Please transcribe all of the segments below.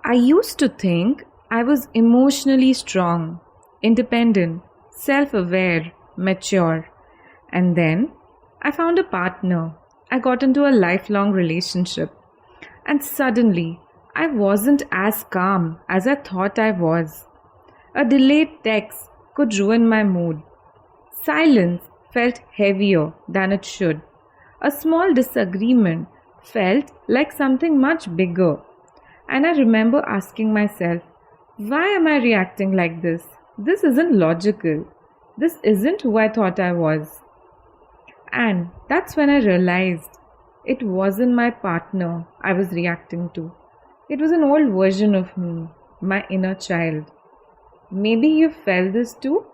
I used to think I was emotionally strong, independent, self aware, mature. And then I found a partner. I got into a lifelong relationship. And suddenly, I wasn't as calm as I thought I was. A delayed text could ruin my mood. Silence felt heavier than it should. A small disagreement felt like something much bigger. And I remember asking myself, why am I reacting like this? This isn't logical. This isn't who I thought I was. And that's when I realized it wasn't my partner I was reacting to. It was an old version of me, my inner child. Maybe you felt this too?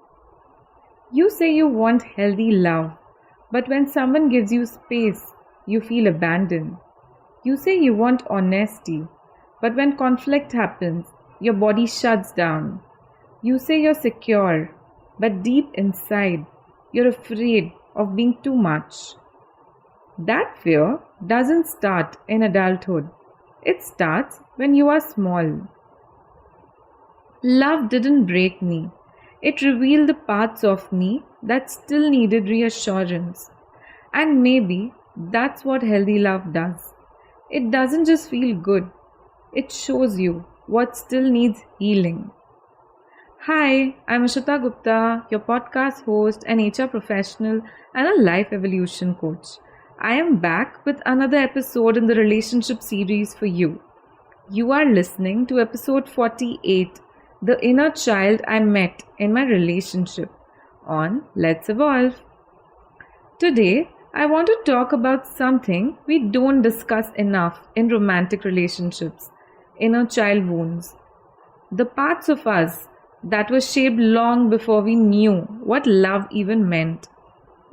You say you want healthy love, but when someone gives you space, you feel abandoned. You say you want honesty, but when conflict happens, your body shuts down. You say you're secure, but deep inside, you're afraid of being too much. That fear doesn't start in adulthood. It starts when you are small. Love didn't break me. It revealed the parts of me that still needed reassurance. And maybe that's what healthy love does. It doesn't just feel good, it shows you what still needs healing. Hi, I'm Ashita Gupta, your podcast host, an HR professional, and a life evolution coach. I am back with another episode in the relationship series for you. You are listening to episode 48, The Inner Child I Met in My Relationship, on Let's Evolve. Today, I want to talk about something we don't discuss enough in romantic relationships: inner child wounds. The parts of us that were shaped long before we knew what love even meant,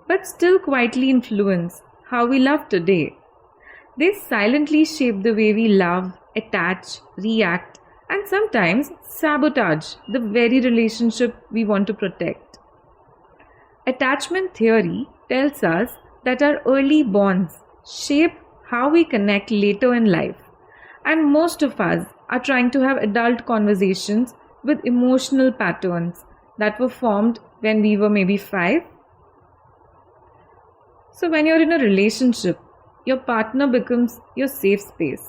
but still quietly influence how we love today. They silently shape the way we love, attach, react, and sometimes sabotage the very relationship we want to protect. Attachment theory tells us that our early bonds shape how we connect later in life, and most of us are trying to have adult conversations with emotional patterns that were formed when we were maybe 5. So, when you're in a relationship, your partner becomes your safe space,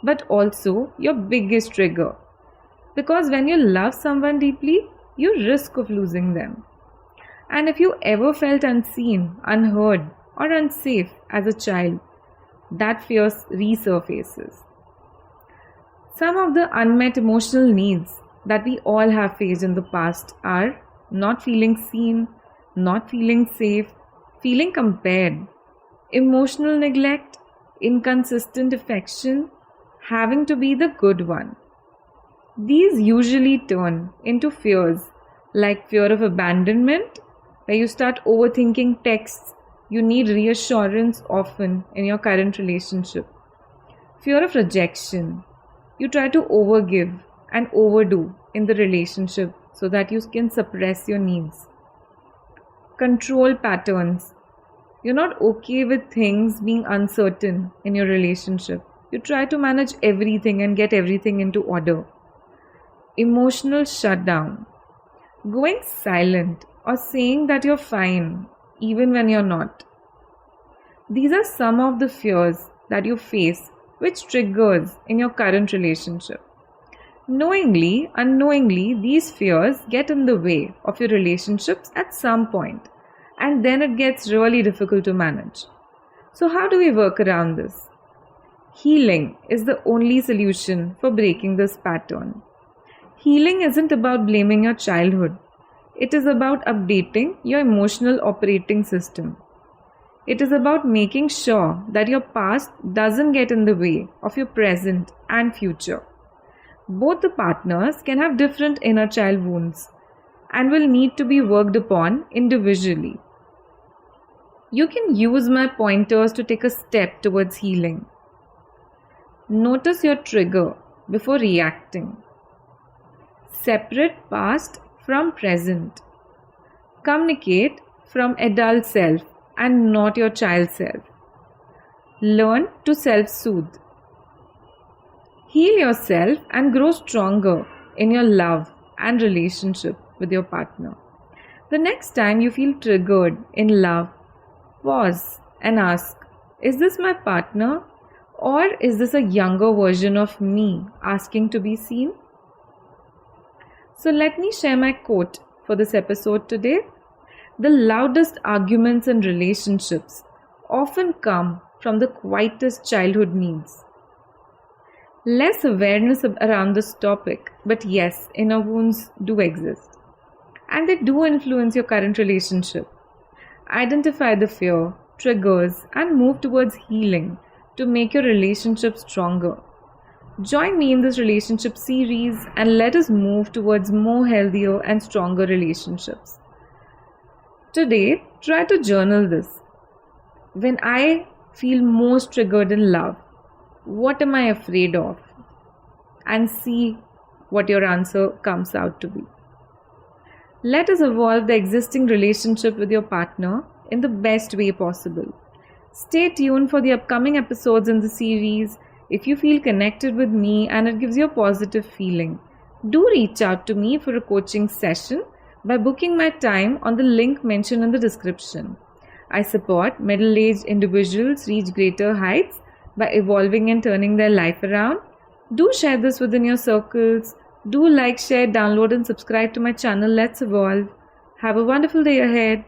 but also your biggest trigger. Because when you love someone deeply, you risk of losing them. And if you ever felt unseen, unheard, or unsafe as a child, that fear resurfaces. Some of the unmet emotional needs that we all have faced in the past are not feeling seen, not feeling safe, feeling compared, emotional neglect, inconsistent affection, having to be the good one. These usually turn into fears like fear of abandonment, where you start overthinking texts, you need reassurance often in your current relationship. Fear of rejection, you try to overgive and overdo in the relationship so that you can suppress your needs. Control patterns, you're not okay with things being uncertain in your relationship. You try to manage everything and get everything into order. Emotional shutdown, going silent or saying that you're fine even when you're not. These are some of the fears that you face which triggers in your current relationship. Knowingly, unknowingly, these fears get in the way of your relationships at some point, and then it gets really difficult to manage. So how do we work around this? Healing is the only solution for breaking this pattern. Healing isn't about blaming your childhood. It is about updating your emotional operating system. It is about making sure that your past doesn't get in the way of your present and future. Both the partners can have different inner child wounds and will need to be worked upon individually. You can use my pointers to take a step towards healing. Notice your trigger before reacting. Separate past from present. Communicate from adult self and not your child self. Learn to self-soothe. Heal yourself and grow stronger in your love and relationship with your partner. The next time you feel triggered in love, pause and ask, is this my partner or is this a younger version of me asking to be seen? So let me share my quote for this episode today. The loudest arguments in relationships often come from the quietest childhood needs. Less awareness around this topic, but yes, inner wounds do exist. And they do influence your current relationship. Identify the fear, triggers, and move towards healing to make your relationship stronger. Join me in this relationship series and let us move towards more healthier and stronger relationships. Today, try to journal this. When I feel most triggered in love, what am I afraid of? And see what your answer comes out to be. Let us evolve the existing relationship with your partner in the best way possible. Stay tuned for the upcoming episodes in the series. If you feel connected with me and it gives you a positive feeling, do reach out to me for a coaching session by booking my time on the link mentioned in the description. I support middle-aged individuals reach greater heights by evolving and turning their life around. Do share this within your circles. Do like, share, download and subscribe to my channel. Let's evolve. Have a wonderful day ahead.